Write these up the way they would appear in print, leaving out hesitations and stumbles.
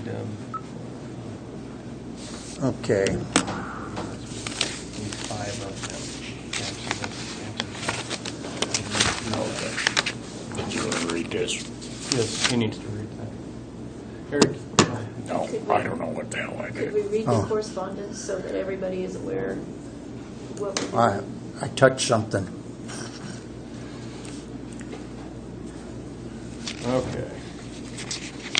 Deb. Okay. Need 5 of them. Did you want to read this? Yes, he needs to read that. Eric? No, I don't know what the hell I Could did. we read the Oh. correspondence so that everybody is aware what we're doing? I touched something. Okay.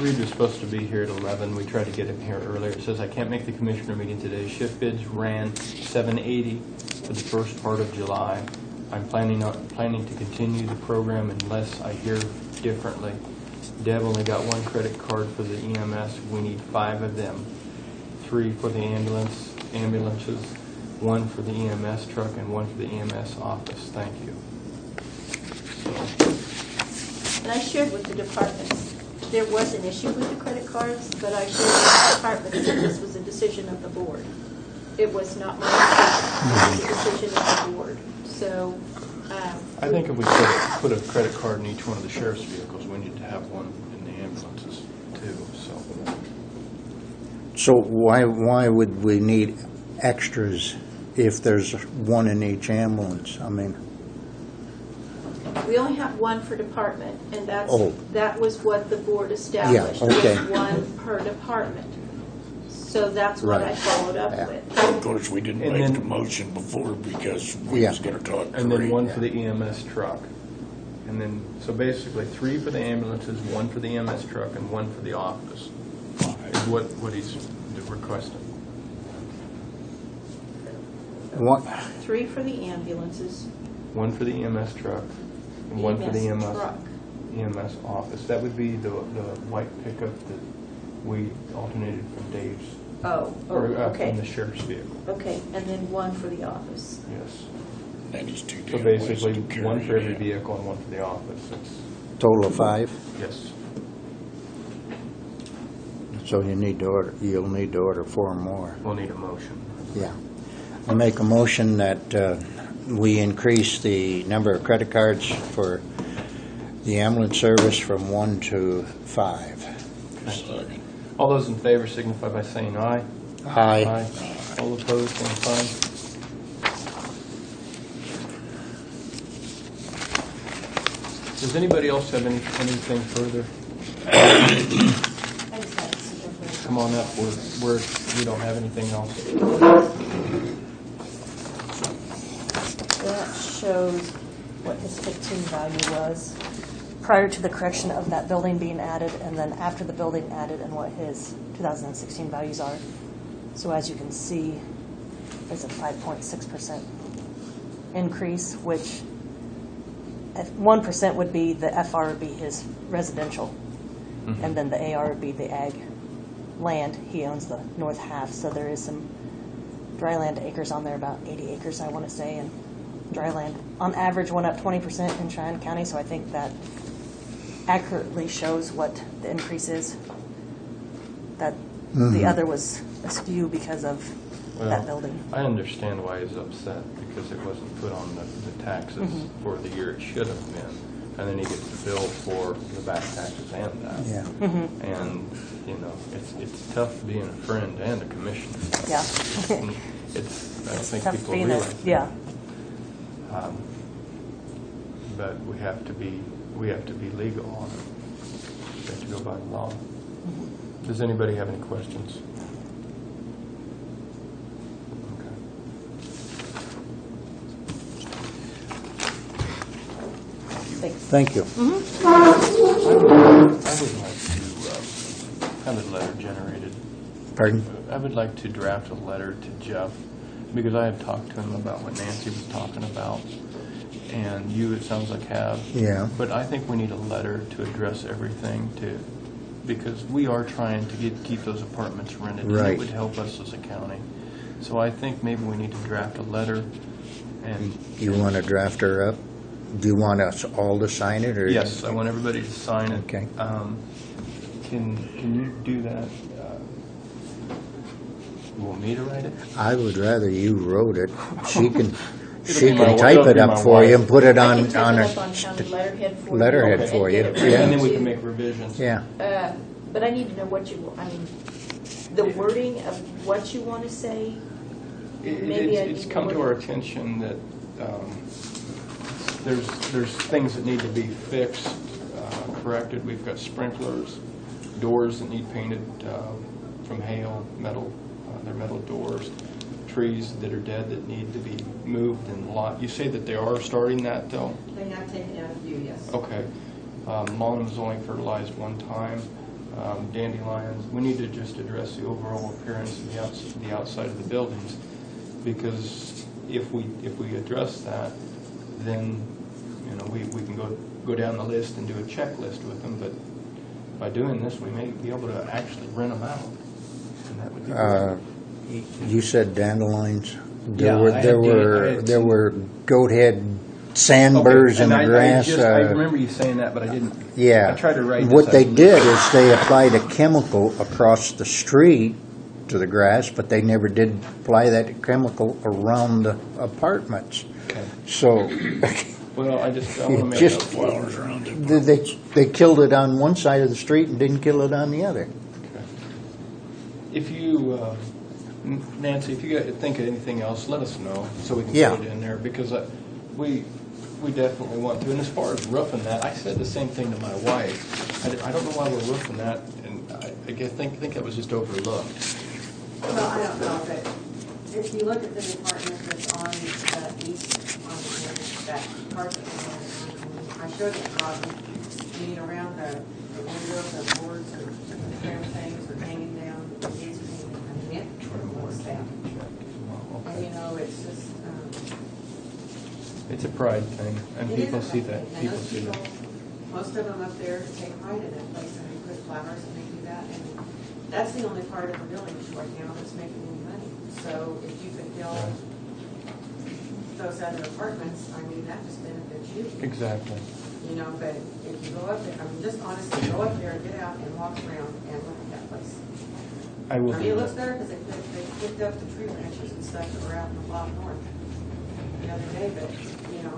Reed was supposed to be here at 11. We tried to get him here earlier. It says, I can't make the commissioner meeting today. Shift bids ran 780 for the first part of July. I'm planning to continue the program unless I hear differently. Deb only got 1 credit card for the EMS. We need 5 of them. 3 for the ambulances, 1 for the EMS truck, and 1 for the EMS office. Thank you. And I shared with the departments, there was an issue with the credit cards, but I shared with the departments that this was a decision of the board. It was not my decision, it was a decision of the board. So, I think if we put a credit card in each one of the sheriff's vehicles, we need to have one in the ambulances too, so. So why would we need extras if there's 1 in each ambulance? I mean, we only have 1 per department, and Oh. that was what the board established. Yeah, okay. Was 1 per department. So that's what I Right. followed up Yeah. with. Of course, we didn't And make then- the motion before because we Yeah. was going to talk to And then Reed. 1 for the EMS truck. And then, so basically 3 for the ambulances, 1 for the EMS truck, and 1 for the office is what he's requesting. what, 3 for the ambulances, 1 for the EMS truck, and 1 for the EMS truck. EMS office. That would be the white pickup that we alternated from Dave's, Oh, or okay. from the sheriff's vehicle. Okay, and then 1 for the office. Yes. And he's too So damn lazy basically, to carry 1 for it every in. vehicle and 1 for the office. total of 5? Yes. So you'll need to order 4 more. We'll need a motion. Yeah. I make a motion that we increase the number of credit cards for the ambulance service from 1 to 5. Second. All those in favor signify by saying aye. Aye. All opposed, same sign. Does anybody else have anything further? Come on up, we don't have anything else. That shows what his 15 value was prior to the correction of that building being added, and then after the building added, and what his 2016 values are. So as you can see, there's a 5.6% increase, which 1% would be the FR would be his residential, and then the AR would be the ag land. He owns the north half, so there is some dry land acres on there, about 80 acres, I want to say, and dry land on average went up 20% in Cheyenne County, so I think that accurately shows what the increase is. That the other was askew because of that building. I understand why he's upset, because it wasn't put on the taxes for the year it should have been. And then he gets the bill for the back taxes and that. Yeah. And, you know, it's tough being a friend and a commissioner. Yeah. I don't think Tough people being realize that. yeah. But we have to be legal on it. We have to go by the law. Does anybody have any questions? Okay. Thank you. I would like to have a letter generated. Pardon? I would like to draft a letter to Jeff, because I have talked to him about what Nancy was talking about, and you, it sounds like, have. Yeah. But I think we need a letter to address everything, because we are trying to keep those apartments rented. And Right. it would help us as a county. So I think maybe we need to draft a letter, and You want to draft her up? Do you want us all to sign it, or? yes, I want everybody to sign it. Okay. Can you do that? You want me to write it? I would rather you wrote it. She can my- type it'll it be up my for you wife. and put it I on, can type on it a up on county letterhead for you. letterhead and for get you, it yeah. And then we to- can make revisions. yeah. But I need to know what you, I mean, the wording of what you want to say. Maybe I It's need come to to our work- attention that there's things that need to be fixed, corrected. We've got sprinklers, doors that need painted from hail, metal, they're metal doors, trees that are dead that need to be moved and lot. You say that they are starting that though? They have taken out a few, yes. Okay. Lawn was only fertilized one time. Dandelions, we need to just address the overall appearance of the outside of the buildings, because if we address that, then, you know, we can go down the list and do a checklist with them, but by doing this, we may be able to actually rent them out, and that would be great. You said dandelions? Yeah, I had There some- were goat head sandburs Okay, in and the grass. I remember you saying that, but I didn't. Yeah. I tried to write this. What they I- did is they applied a chemical across the street to the grass, but they never did apply that chemical around the apartments. Okay. So Well, I want to make Just- up. Flowers around it. they killed it on one side of the street and didn't kill it on the other. Okay. If you, Nancy, if you think of anything else, let us know so we can Yeah. put it in there, because we definitely want to. And as far as roofing that, I said the same thing to my wife. I don't know why we're roofing that, and I think that was just overlooked. Well, I don't know, but if you look at the department that's on the east, on that carpet, I showed it, Robin, I mean, around the windows, the boards, and the trim things are hanging down, it's hanging, I mean, it was that. And, you know, it's just, It's a pride thing, and it is people a see thing. that. And People those see that. people, most of them up there take pride in that place, and they put flowers and they do that, and that's the only part of the village right now that's making any money. So if you could fill those other apartments, I mean, that just benefits you, Exactly. you know, but if you go up there, I mean, just honestly, go up there and get out and walk around and look at that place. I will I mean, do it looks that. better because they picked up the tree branches and stuff that were out in the block north the other day, but, you know,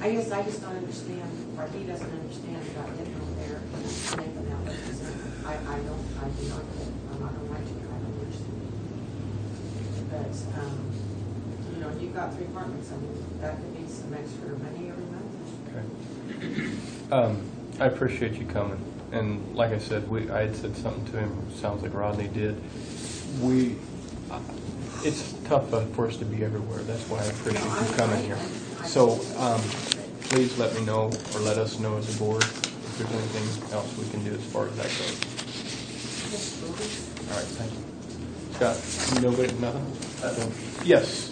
I guess I just don't understand, or he doesn't understand about getting over there and making that look decent. I do not, I'm not gonna lie to you, I don't understand. But, you know, you've got 3 apartments, I mean, that could be some extra money every month. Okay. I appreciate you coming, and like I said, I had said something to him, sounds like Rodney did. It's tough for us to be everywhere, that's why I appreciate you coming here. So, please let me know, or let us know as a board, if there's anything else we can do as far as that goes. All right, thank you. Scott, nobody, nothing? Yes.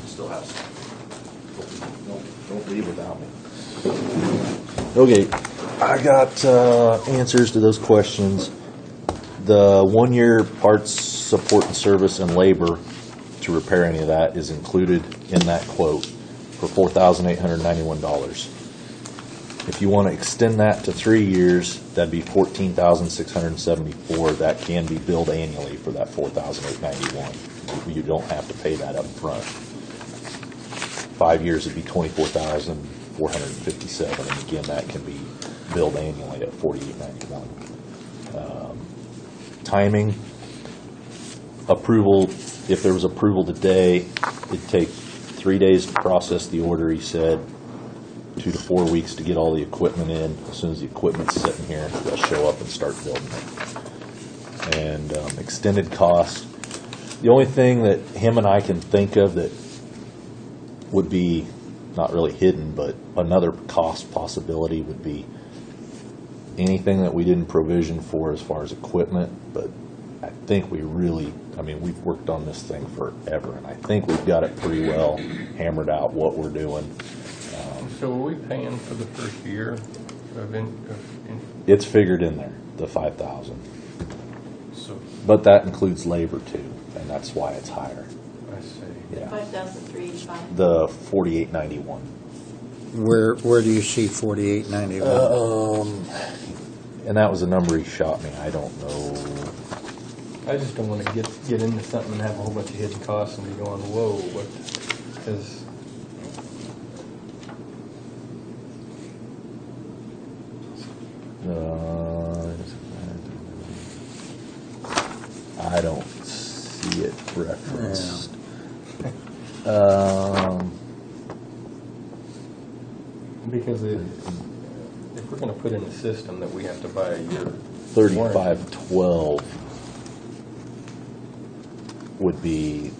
Still has some. Don't leave without me. Okay, I got answers to those questions. The 1-year parts support and service and labor to repair any of that is included in that quote for $4,891. If you want to extend that to 3 years, that'd be $14,674. That can be billed annually for that $4,891. You don't have to pay that up front. 5 years would be $24,457, and again, that can be billed annually at $48.91. Timing, approval, if there was approval today, it'd take 3 days to process the order, he said, 2 to 4 weeks to get all the equipment in. As soon as the equipment's sitting here, they'll show up and start building it. And extended cost, the only thing that him and I can think of that would be not really hidden, but another cost possibility would be anything that we didn't provision for as far as equipment, but I think we really, I mean, we've worked on this thing forever, and I think we've got it pretty well hammered out what we're doing. So are we paying for the first year of It's figured in there, the 5,000, so, but that includes labor too, and that's why it's higher. I see. Yeah, 5,385. the 4891. Where do you see 4891? And that was the number he shot me. I don't know. I just don't want to get into something and have a whole bunch of hidden costs and be going, whoa, what, because I don't see it referenced. Because if we're gonna put in a system that we have to buy a year. 3512 would be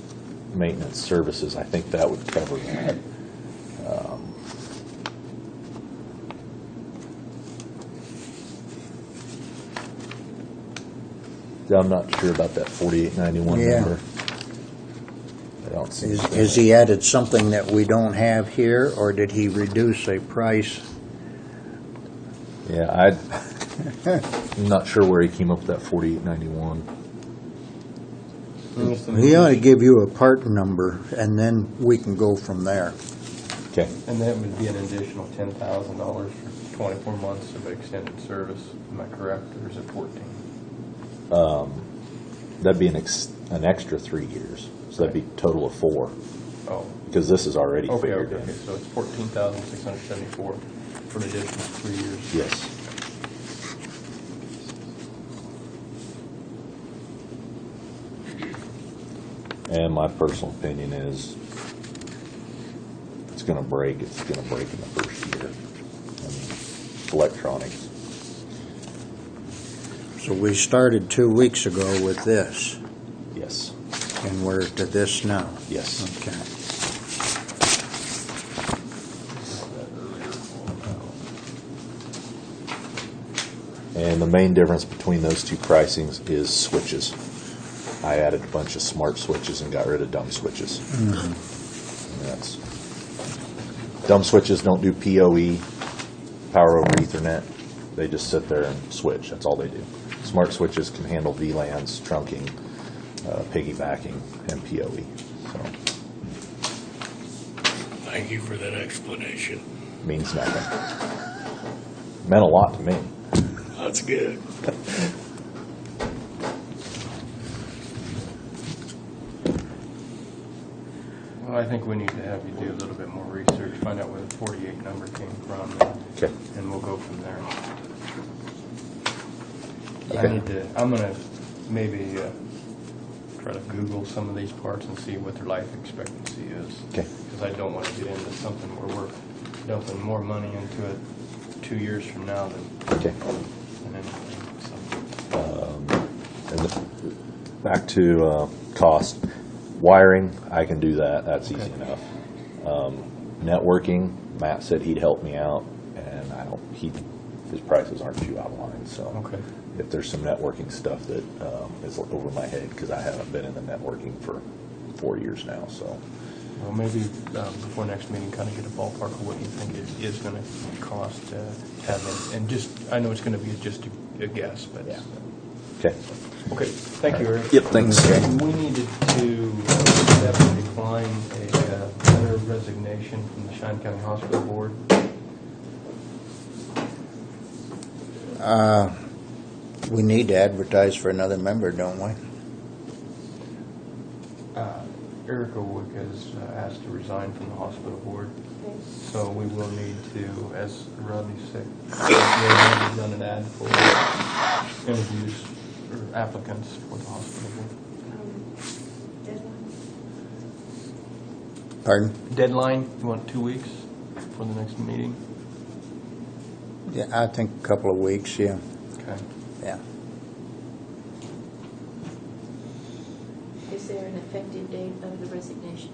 maintenance services. I think that would cover that. I'm not sure about that 4891 Yeah. number. I don't see Has he added something that we don't have here, or did he reduce a price? Yeah, I'm not sure where he came up with that 4891. He ought to give you a part number, and then we can go from there. Okay. And that would be an additional $10,000 for 24 months of extended service. Am I correct, or is it 14? That'd be an extra 3 years. So that'd be a total of 4, Oh, because this is already okay, figured okay. in. So it's 14,674 for an additional 3 years. Yes. And my personal opinion is, it's gonna break in the first year. I mean, it's electronics. So we started 2 weeks ago with this, Yes, and we're to this now. yes. Okay. And the main difference between those two pricings is switches. I added a bunch of smart switches and got rid of dumb switches. And that's, dumb switches don't do PoE, power over Ethernet. They just sit there and switch. That's all they do. Smart switches can handle VLANs, trunking, piggybacking, and PoE. So Thank you for that explanation. means nothing. Meant a lot to me. That's good. Well, I think we need to have you do a little bit more research, find out where the 48 number came from, Okay. and we'll go from there. Okay. I'm gonna maybe try to Google some of these parts and see what their life expectancy is. Okay. Because I don't want to get into something where we're dumping more money into it 2 years from now Okay. than anything, so. Back to cost. Wiring, I can do that. That's easy Okay. enough. Networking, Matt said he'd help me out, and his prices aren't too out of line. So Okay. if there's some networking stuff that is over my head, because I haven't been in the networking for 4 years now. So Well, maybe before next meeting, kind of get a ballpark of what you think it is going to cost to have it. And just, I know it's going to be just a guess, but. Yeah. okay. Okay, thank you, Eric. Yep. Thanks. We needed to accept and decline a letter of resignation from the Cheyenne County Hospital Board. We need to advertise for another member, don't we? Erica Wood has asked to resign from the hospital board, so we will need to, as Rodney said, run an ad for interviews or applicants for the hospital board. Pardon? Deadline, you want 2 weeks for the next meeting? Yeah, I think a couple of weeks, yeah. Okay. Yeah. Is there an effective date of the resignation?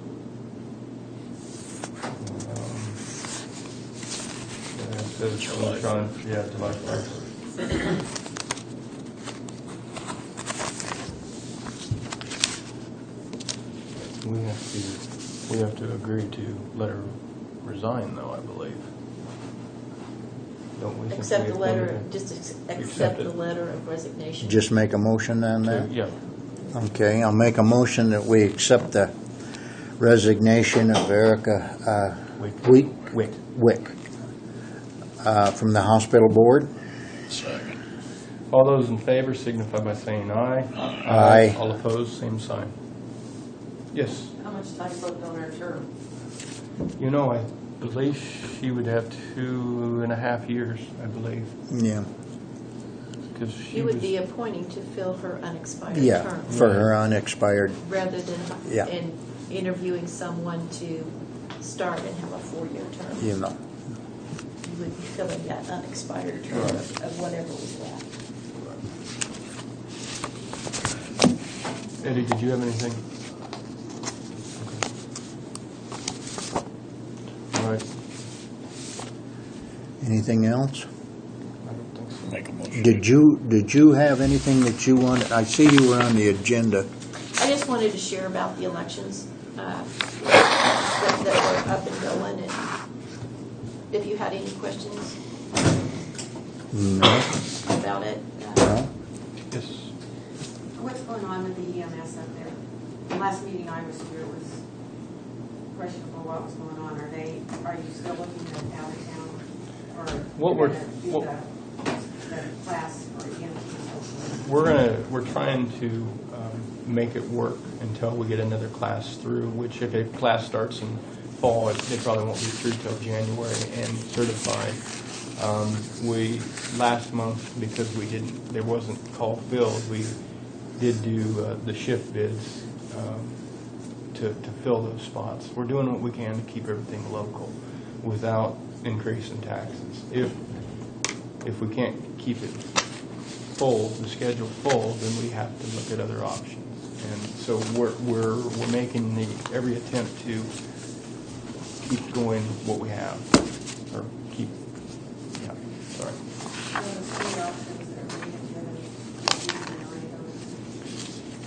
It says July 1st. We have to agree to let her resign, though, I believe. Don't we? since Accept we the letter, appointed her? just Accept accept it. the letter of resignation. Just make a motion on that? Yeah. Okay, I'll make a motion that we accept the resignation of Erica Wick from the hospital board. Second. All those in favor signify by saying aye. Aye. All opposed, same sign. Yes. How much time left on our term? You know, I believe she would have 2.5 years, I believe. Yeah. because she You would was... be appointing to fill her unexpired Yeah, term. for her unexpired, Rather than Yeah. interviewing someone to start and have a 4-year term. you know. You would be filling that unexpired term Right. of whatever was left. Eddie, did you have anything? Okay. All right. Anything else? I don't think so. Make a motion. Did you have anything that you wanted? I see you were on the agenda. I just wanted to share about the elections that were up and going, and if you had any questions No? about it. No? Yes. What's going on with the EMS up there? The last meeting I was here was questionable what was going on. Are you still looking at out of town? Or What you're we're- gonna do what- the class for EMT? We're trying to make it work until we get another class through, which if a class starts in fall, they probably won't be through till January and certified. We, last month, because there wasn't call filled, we did do the shift bids to fill those spots. We're doing what we can to keep everything local without increasing taxes. If we can't keep it full, the schedule full, then we have to look at other options. And so we're making every attempt to keep going what we have, or keep, yeah, sorry.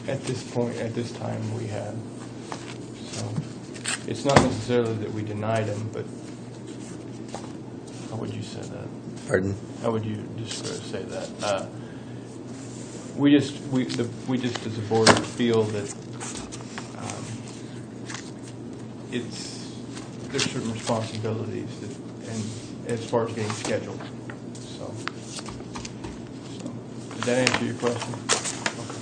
At this time, we have. So it's not necessarily that we denied them, but how would you say that? Pardon? How would you just say that? We just as a board feel that there's certain responsibilities and as far as getting scheduled. So did that answer your question? Okay.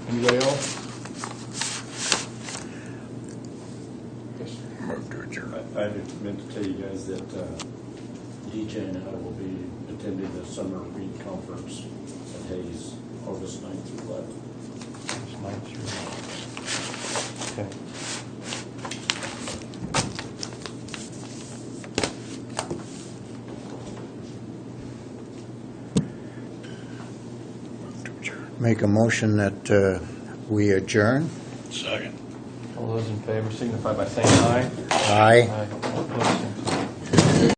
Anybody else? Move to adjourn. I meant to tell you guys that DJ and I will be attending the Summer Read Conference at Hayes, August 9th through 11th. It's 9th through 11th. Okay. Move to adjourn. Make a motion that we adjourn? Second. All those in favor signify by saying aye. Aye. Aye. All opposed, same sign.